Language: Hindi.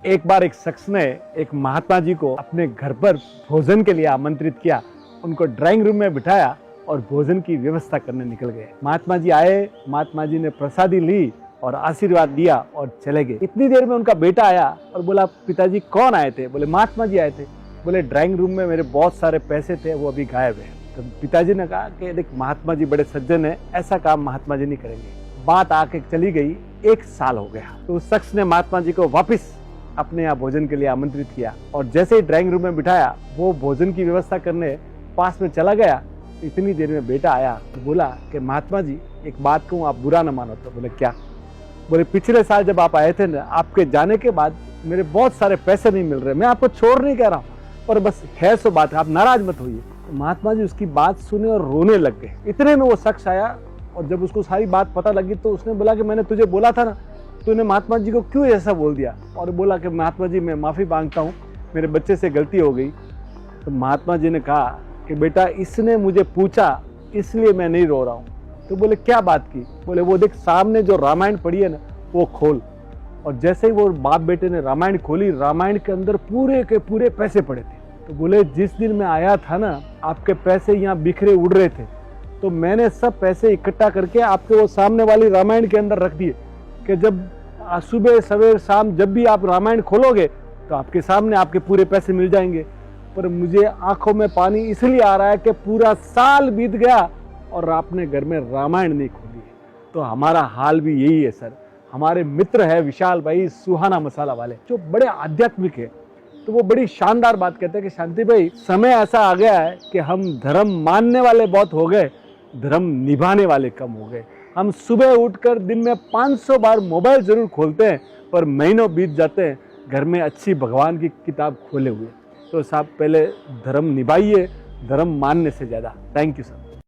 एक बार एक शख्स ने एक महात्मा जी को अपने घर पर भोजन के लिए आमंत्रित किया, उनको ड्राइंग रूम में बिठाया और भोजन की व्यवस्था करने निकल गए। महात्मा जी आए, महात्मा जी ने प्रसादी ली और आशीर्वाद दिया और चले गए। इतनी देर में उनका बेटा आया और बोला, पिताजी कौन आए थे? बोले महात्मा जी आए थे। बोले ड्राइंग रूम में मेरे बहुत सारे पैसे थे, वो अभी गायब है। तो पिताजी ने कहा कि देख, महात्मा जी बड़े सज्जन है, ऐसा काम महात्मा जी नहीं करेंगे। बात आके चली गई, 1 साल हो गया। तो उस शख्स ने महात्मा जी को वापिस अपने यहाँ भोजन के लिए आमंत्रित किया और जैसे ही ड्राइंग रूम में बिठाया, वो भोजन की व्यवस्था करने पास में चला गया। इतनी देर में बेटा आया तो बोला कि महात्मा जी एक बात कहूँ, आप बुरा न मानो तो। बोले क्या? बोले पिछले साल जब आप आए थे ना, आपके जाने के बाद मेरे बहुत सारे पैसे नहीं मिल रहे। मैं आपको छोड़ नहीं कह रहा हूँ, पर बस है सो बात, आप नाराज मत होइए। तो महात्मा जी उसकी बात सुने और रोने लग गए। इतने में वो शख्स आया और जब उसको सारी बात पता लगी तो उसने बोला कि मैंने तुझे बोला था ना, तूने महात्मा जी को क्यों ऐसा बोल दिया? और बोला कि महात्मा जी मैं माफ़ी मांगता हूँ, मेरे बच्चे से गलती हो गई। तो महात्मा जी ने कहा कि बेटा, इसने मुझे पूछा इसलिए मैं नहीं रो रहा हूँ। तो बोले क्या बात की? बोले वो देख, सामने जो रामायण पढ़ी है ना, वो खोल। और जैसे ही वो बाप बेटे ने रामायण खोली, रामायण के अंदर पूरे के पूरे पैसे पड़े थे। तो बोले जिस दिन मैं आया था ना, आपके पैसे यहाँ बिखरे उड़ रहे थे, तो मैंने सब पैसे इकट्ठा करके आपके वो सामने वाली रामायण के अंदर रख दिए कि जब सुबह सवेर शाम जब भी आप रामायण खोलोगे तो आपके सामने आपके पूरे पैसे मिल जाएंगे। पर मुझे आंखों में पानी इसलिए आ रहा है कि पूरा साल बीत गया और आपने घर में रामायण नहीं खोली है। तो हमारा हाल भी यही है सर। हमारे मित्र है विशाल भाई सुहाना मसाला वाले, जो बड़े आध्यात्मिक है, तो वो बड़ी शानदार बात कहते हैं कि शांति भाई, समय ऐसा आ गया है कि हम धर्म मानने वाले बहुत हो गए, धर्म निभाने वाले कम हो गए। हम सुबह उठकर दिन में 500 बार मोबाइल जरूर खोलते हैं, पर महीनों बीत जाते हैं घर में अच्छी भगवान की किताब खोले हुए। तो साहब, पहले धर्म निभाइए, धर्म मानने से ज़्यादा। Thank you sir.